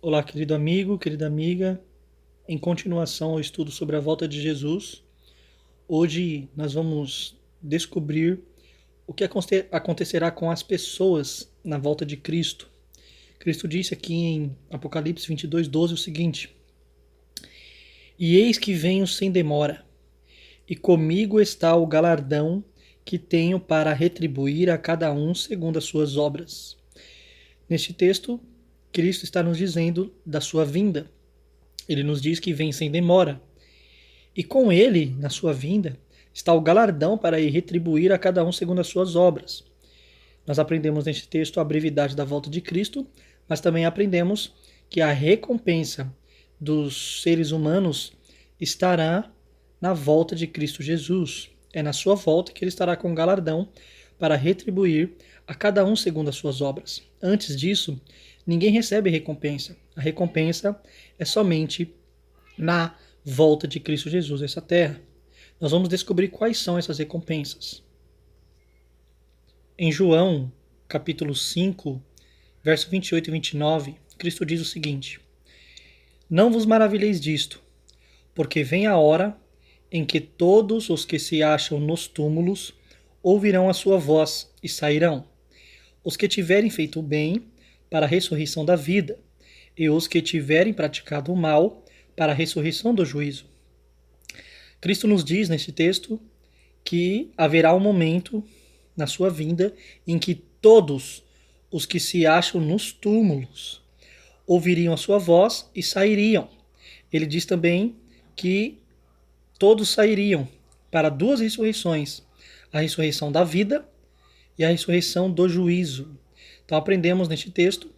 Olá, querido amigo, querida amiga. Em continuação ao estudo sobre a volta de Jesus, hoje nós vamos descobrir o que acontecerá com as pessoas na volta de Cristo. Cristo disse aqui em Apocalipse 22:12 o seguinte: E eis que venho sem demora, e comigo está o galardão que tenho para retribuir a cada um segundo as suas obras. Neste texto, Cristo está nos dizendo da sua vinda. Ele nos diz que vem sem demora. E com ele, na sua vinda, está o galardão para ir retribuir a cada um segundo as suas obras. Nós aprendemos neste texto a brevidade da volta de Cristo, mas também aprendemos que a recompensa dos seres humanos estará na volta de Cristo Jesus. É na sua volta que ele estará com galardão para retribuir a cada um segundo as suas obras. Antes disso, ninguém recebe recompensa. A recompensa é somente na volta de Cristo Jesus a essa terra. Nós vamos descobrir quais são essas recompensas. Em João, capítulo 5, verso 28 e 29, Cristo diz o seguinte: Não vos maravilheis disto, porque vem a hora em que todos os que se acham nos túmulos ouvirão a sua voz e sairão. Os que tiverem feito o bem, para a ressurreição da vida, e os que tiverem praticado o mal, para a ressurreição do juízo. Cristo nos diz neste texto que haverá um momento na sua vinda em que todos os que se acham nos túmulos ouviriam a sua voz e sairiam. Ele diz também que todos sairiam para duas ressurreições: a ressurreição da vida e a ressurreição do juízo. Então aprendemos neste texto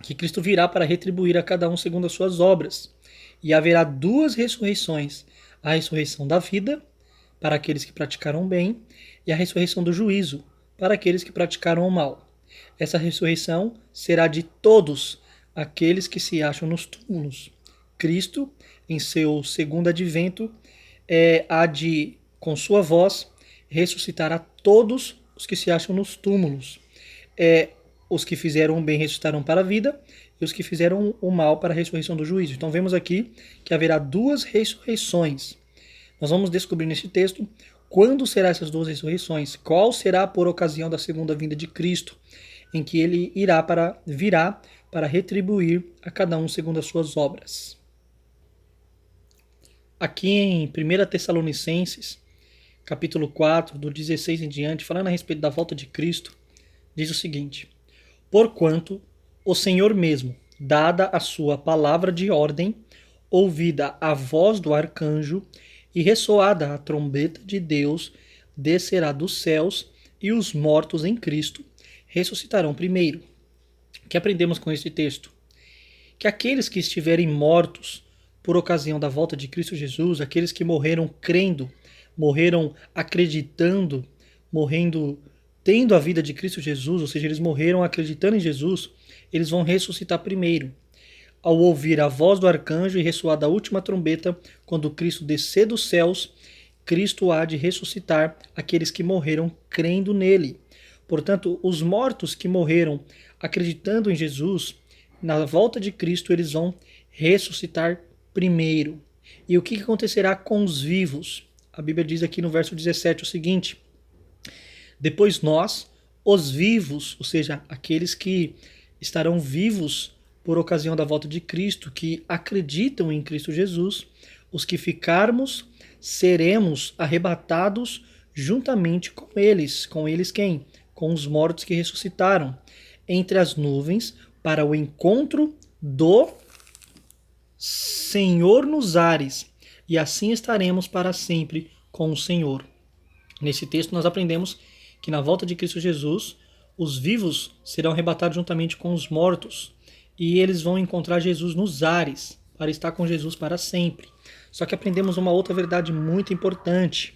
que Cristo virá para retribuir a cada um segundo as suas obras. E haverá duas ressurreições: a ressurreição da vida, para aqueles que praticaram o bem, e a ressurreição do juízo, para aqueles que praticaram o mal. Essa ressurreição será de todos aqueles que se acham nos túmulos. Cristo, em seu segundo advento, há de, com sua voz, ressuscitar a todos os que se acham nos túmulos. Os que fizeram o bem ressuscitarão para a vida, e os que fizeram o mal para a ressurreição do juízo. Então vemos aqui que haverá duas ressurreições. Nós vamos descobrir neste texto quando serão essas duas ressurreições, qual será por ocasião da segunda vinda de Cristo, em que ele virá para retribuir a cada um segundo as suas obras. Aqui em 1 Tessalonicenses, capítulo 4, do 16 em diante, falando a respeito da volta de Cristo, diz o seguinte: Porquanto o Senhor mesmo, dada a sua palavra de ordem, ouvida a voz do arcanjo e ressoada a trombeta de Deus, descerá dos céus, e os mortos em Cristo ressuscitarão primeiro. O que aprendemos com este texto? Que aqueles que estiverem mortos por ocasião da volta de Cristo Jesus, aqueles que morreram crendo, morreram acreditando, morrendo tendo a vida de Cristo Jesus, ou seja, eles morreram acreditando em Jesus, eles vão ressuscitar primeiro. Ao ouvir a voz do arcanjo e ressoar da última trombeta, quando Cristo descer dos céus, Cristo há de ressuscitar aqueles que morreram crendo nele. Portanto, os mortos que morreram acreditando em Jesus, na volta de Cristo, eles vão ressuscitar primeiro. E o que acontecerá com os vivos? A Bíblia diz aqui no verso 17 o seguinte: Depois nós, os vivos, ou seja, aqueles que estarão vivos por ocasião da volta de Cristo, que acreditam em Cristo Jesus, os que ficarmos, seremos arrebatados juntamente com eles. Com eles quem? Com os mortos que ressuscitaram, entre as nuvens, para o encontro do Senhor nos ares, e assim estaremos para sempre com o Senhor. Nesse texto nós aprendemos que na volta de Cristo Jesus, os vivos serão arrebatados juntamente com os mortos, e eles vão encontrar Jesus nos ares, para estar com Jesus para sempre. Só que aprendemos uma outra verdade muito importante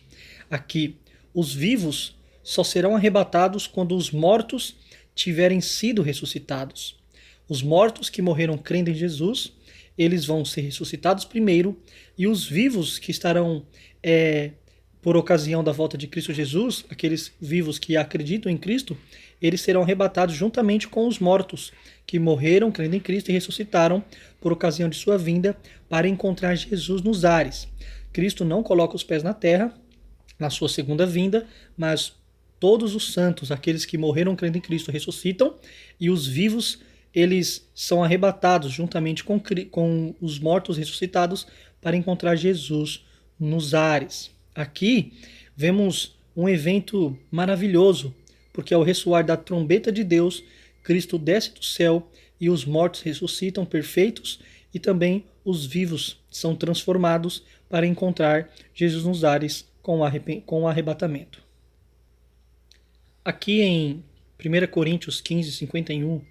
aqui: os vivos só serão arrebatados quando os mortos tiverem sido ressuscitados. Os mortos que morreram crendo em Jesus, eles vão ser ressuscitados primeiro, e os vivos que estarão por ocasião da volta de Cristo Jesus, aqueles vivos que acreditam em Cristo, eles serão arrebatados juntamente com os mortos que morreram crendo em Cristo e ressuscitaram por ocasião de sua vinda para encontrar Jesus nos ares. Cristo não coloca os pés na terra na sua segunda vinda, mas todos os santos, aqueles que morreram crendo em Cristo, ressuscitam, e os vivos, eles são arrebatados juntamente com os mortos ressuscitados para encontrar Jesus nos ares. Aqui vemos um evento maravilhoso, porque ao ressoar da trombeta de Deus, Cristo desce do céu e os mortos ressuscitam perfeitos e também os vivos são transformados para encontrar Jesus nos ares com o arrebatamento. Aqui em 1 Coríntios 15, 51,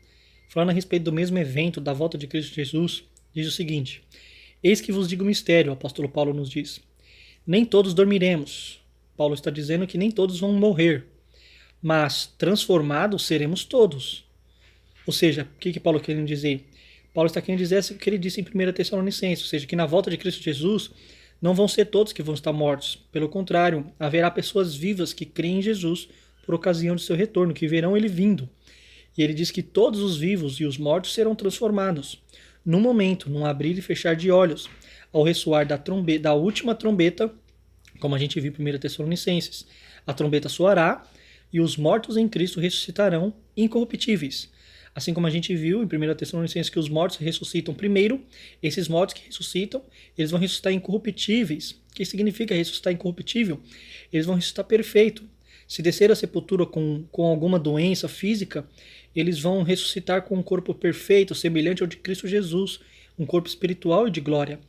falando a respeito do mesmo evento da volta de Cristo Jesus, diz o seguinte: eis que vos digo um mistério, o apóstolo Paulo nos diz. Nem todos dormiremos. Paulo está dizendo que nem todos vão morrer, mas transformados seremos todos. Ou seja, o que Paulo quer dizer? Paulo está querendo dizer o que ele disse em 1 Tessalonicenses, ou seja, que na volta de Cristo Jesus não vão ser todos que vão estar mortos. Pelo contrário, haverá pessoas vivas que creem em Jesus por ocasião de seu retorno, que verão ele vindo. E ele diz que todos os vivos e os mortos serão transformados. Num momento, num abrir e fechar de olhos, ao ressoar da última trombeta, como a gente viu em 1 Tessalonicenses, a trombeta soará e os mortos em Cristo ressuscitarão incorruptíveis. Assim como a gente viu em 1 Tessalonicenses que os mortos ressuscitam primeiro, esses mortos que ressuscitam, eles vão ressuscitar incorruptíveis. O que significa ressuscitar incorruptível? Eles vão ressuscitar perfeito. Se descer à sepultura com alguma doença física, eles vão ressuscitar com um corpo perfeito, semelhante ao de Cristo Jesus, um corpo espiritual e de glória.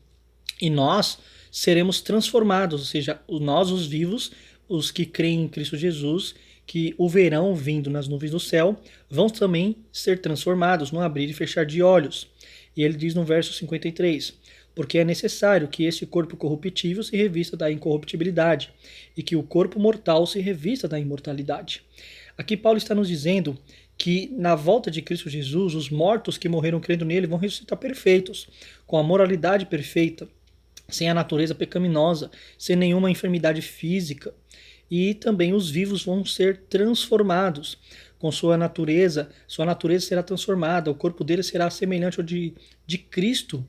E nós seremos transformados, ou seja, nós os vivos, os que creem em Cristo Jesus, que o verão vindo nas nuvens do céu, vão também ser transformados no abrir e fechar de olhos. E ele diz no verso 53, porque é necessário que este corpo corruptível se revista da incorruptibilidade e que o corpo mortal se revista da imortalidade. Aqui Paulo está nos dizendo que na volta de Cristo Jesus, os mortos que morreram crendo nele vão ressuscitar perfeitos, com a moralidade perfeita, sem a natureza pecaminosa, sem nenhuma enfermidade física. E também os vivos vão ser transformados com sua natureza será transformada, o corpo dele será semelhante ao de Cristo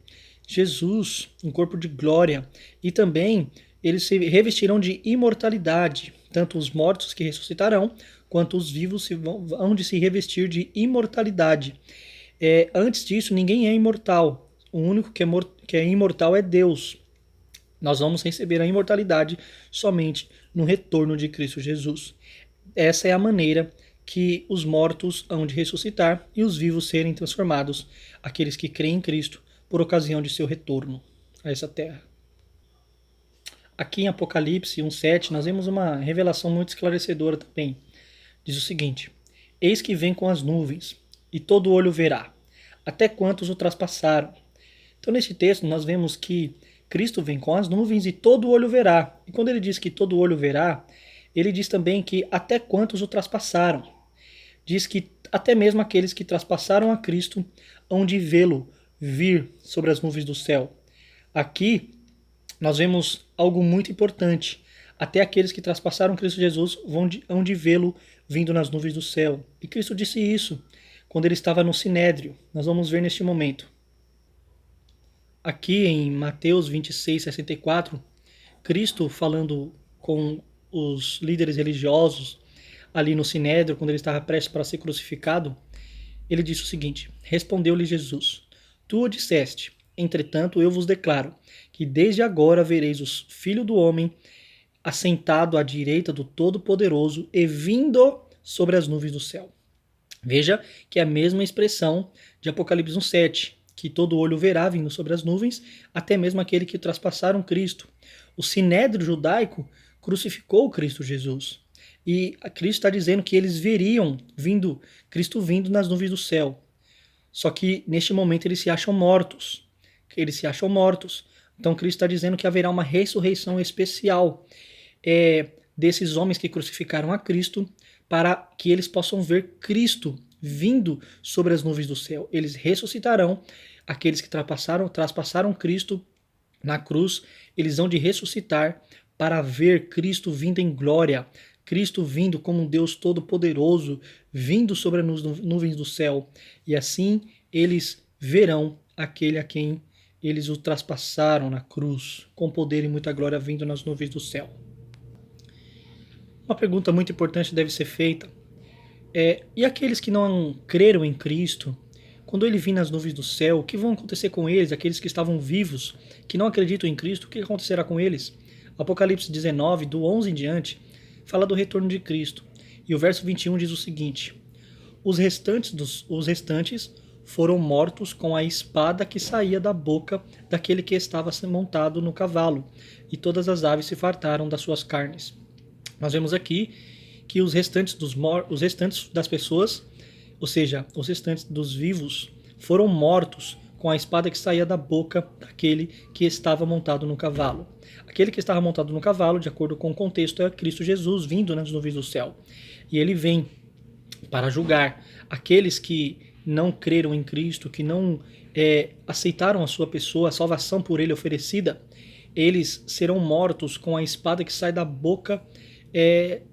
Jesus, um corpo de glória, e também eles se revestirão de imortalidade, tanto os mortos que ressuscitarão, quanto os vivos vão de se revestir de imortalidade. Antes disso, ninguém é imortal, o único que é imortal é Deus. Nós vamos receber a imortalidade somente no retorno de Cristo Jesus. Essa é a maneira que os mortos hão de ressuscitar e os vivos serem transformados, aqueles que creem em Cristo, por ocasião de seu retorno a essa terra. Aqui em Apocalipse 1,7, nós vemos uma revelação muito esclarecedora também. Diz o seguinte: eis que vem com as nuvens, e todo olho verá, até quantos o traspassaram. Então, nesse texto, nós vemos que Cristo vem com as nuvens e todo olho verá. E quando ele diz que todo olho verá, ele diz também que até quantos o traspassaram. Diz que até mesmo aqueles que traspassaram a Cristo hão de vê-lo vir sobre as nuvens do céu. Aqui nós vemos algo muito importante. Até aqueles que traspassaram Cristo Jesus hão de vê-lo vindo nas nuvens do céu. E Cristo disse isso quando ele estava no Sinédrio. Nós vamos ver neste momento. Aqui em Mateus 26, 64, Cristo falando com os líderes religiosos ali no Sinédrio, quando ele estava prestes para ser crucificado, ele disse o seguinte: respondeu-lhe Jesus: tu o disseste, entretanto eu vos declaro que desde agora vereis o Filho do Homem assentado à direita do Todo-Poderoso e vindo sobre as nuvens do céu. Veja que é a mesma expressão de Apocalipse 1,7, que todo olho verá vindo sobre as nuvens, até mesmo aquele que traspassaram Cristo. O Sinédrio judaico crucificou Cristo Jesus. E Cristo está dizendo que eles veriam Cristo vindo nas nuvens do céu. Só que neste momento eles se acham mortos. Então Cristo está dizendo que haverá uma ressurreição especial desses homens que crucificaram a Cristo, para que eles possam ver Cristo vindo sobre as nuvens do céu. Eles ressuscitarão. Aqueles que traspassaram Cristo na cruz, eles hão de ressuscitar para ver Cristo vindo em glória, Cristo vindo como um Deus todo-poderoso, vindo sobre as nuvens do céu. E assim eles verão aquele a quem eles o traspassaram na cruz, com poder e muita glória vindo nas nuvens do céu. Uma pergunta muito importante deve ser feita e aqueles que não creram em Cristo, quando ele vir nas nuvens do céu, o que vão acontecer com eles? Aqueles que estavam vivos, que não acreditam em Cristo, o que acontecerá com eles? Apocalipse 19, do 11 em diante, fala do retorno de Cristo. E o verso 21 diz o seguinte: os restantes foram mortos com a espada que saía da boca daquele que estava montado no cavalo, e todas as aves se fartaram das suas carnes. Nós vemos aqui que os restantes das pessoas, ou seja, os restantes dos vivos, foram mortos com a espada que saía da boca daquele que estava montado no cavalo. Aquele que estava montado no cavalo, de acordo com o contexto, é Cristo Jesus vindo nas nuvens do céu. E ele vem para julgar aqueles que não creram em Cristo, que não aceitaram a sua pessoa, a salvação por ele oferecida. Eles serão mortos com a espada que sai da boca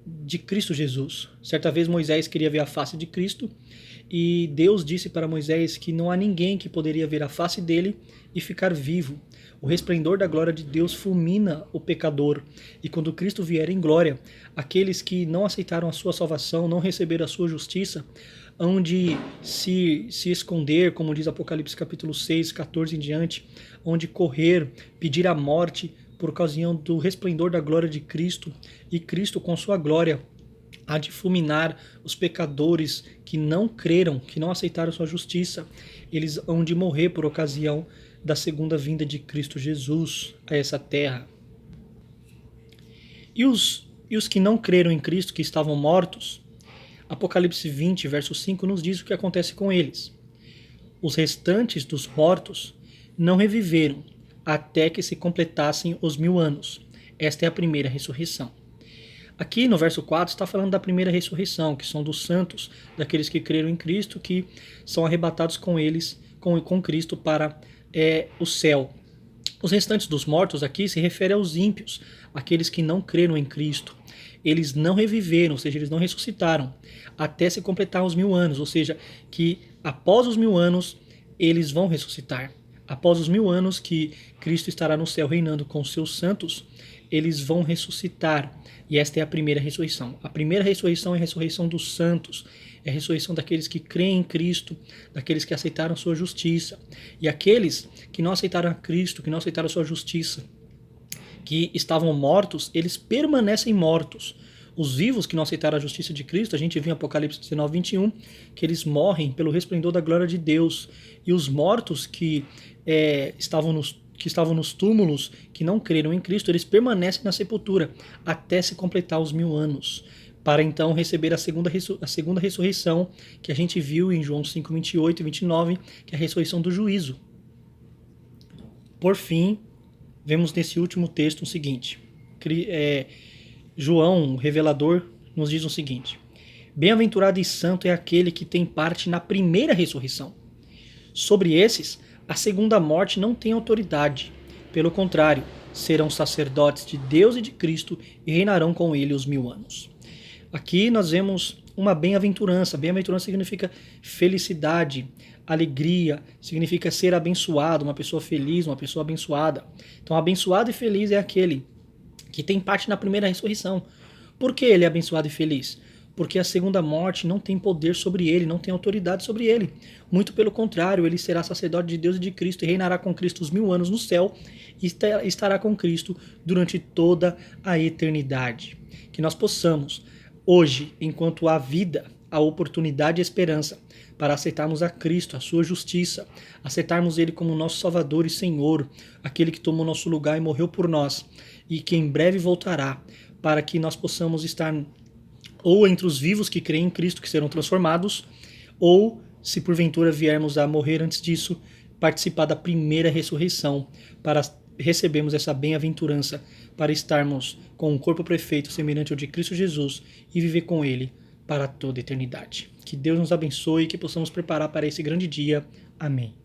de Cristo Jesus. Certa vez Moisés queria ver a face de Cristo e Deus disse para Moisés que não há ninguém que poderia ver a face dele e ficar vivo. O resplendor da glória de Deus fulmina o pecador, e quando Cristo vier em glória, aqueles que não aceitaram a sua salvação, não receberam a sua justiça, hão de se esconder, como diz Apocalipse capítulo 6, 14 em diante, onde correr, pedir a morte por ocasião do resplendor da glória de Cristo, e Cristo com sua glória há de fulminar os pecadores que não creram, que não aceitaram sua justiça. Eles hão de morrer por ocasião da segunda vinda de Cristo Jesus a essa terra. E os que não creram em Cristo, que estavam mortos, Apocalipse 20, verso 5, nos diz o que acontece com eles. Os restantes dos mortos não reviveram até que se completassem os 1000 anos. Esta é a primeira ressurreição. Aqui no verso 4 está falando da primeira ressurreição, que são dos santos, daqueles que creram em Cristo, que são arrebatados com eles, com Cristo para o céu. Os restantes dos mortos aqui se refere aos ímpios, aqueles que não creram em Cristo. Eles não reviveram, ou seja, eles não ressuscitaram, até se completar os 1000 anos, ou seja, que após os 1000 anos eles vão ressuscitar. Após os 1000 anos que Cristo estará no céu reinando com os seus santos, eles vão ressuscitar. E esta é a primeira ressurreição. A primeira ressurreição é a ressurreição dos santos, é a ressurreição daqueles que creem em Cristo, daqueles que aceitaram sua justiça. E aqueles que não aceitaram a Cristo, que não aceitaram sua justiça, que estavam mortos, eles permanecem mortos. Os vivos que não aceitaram a justiça de Cristo, a gente viu em Apocalipse 19, 21, que eles morrem pelo resplendor da glória de Deus. E os mortos que estavam nos túmulos, que não creram em Cristo, eles permanecem na sepultura até se completar os 1000 anos, para então receber a segunda ressurreição, que a gente viu em João 5, 28 e 29, que é a ressurreição do juízo. Por fim, vemos nesse último texto o seguinte: João, o revelador, nos diz o seguinte: bem-aventurado e santo é aquele que tem parte na primeira ressurreição. Sobre esses, a segunda morte não tem autoridade. Pelo contrário, serão sacerdotes de Deus e de Cristo e reinarão com ele os 1000 anos. Aqui nós vemos uma bem-aventurança. Bem-aventurança significa felicidade, alegria, significa ser abençoado, uma pessoa feliz, uma pessoa abençoada. Então, abençoado e feliz é aquele que tem parte na primeira ressurreição. Por que ele é abençoado e feliz? Porque a segunda morte não tem poder sobre ele, não tem autoridade sobre ele. Muito pelo contrário, ele será sacerdote de Deus e de Cristo e reinará com Cristo os 1000 anos no céu e estará com Cristo durante toda a eternidade. Que nós possamos, hoje, enquanto há vida, a oportunidade e a esperança para aceitarmos a Cristo, a sua justiça, aceitarmos ele como nosso Salvador e Senhor, aquele que tomou nosso lugar e morreu por nós, e que em breve voltará, para que nós possamos estar ou entre os vivos que creem em Cristo, que serão transformados, ou, se porventura viermos a morrer antes disso, participar da primeira ressurreição, para recebermos essa bem-aventurança, para estarmos com um corpo perfeito, semelhante ao de Cristo Jesus, e viver com ele para toda a eternidade. Que Deus nos abençoe e que possamos preparar para esse grande dia. Amém.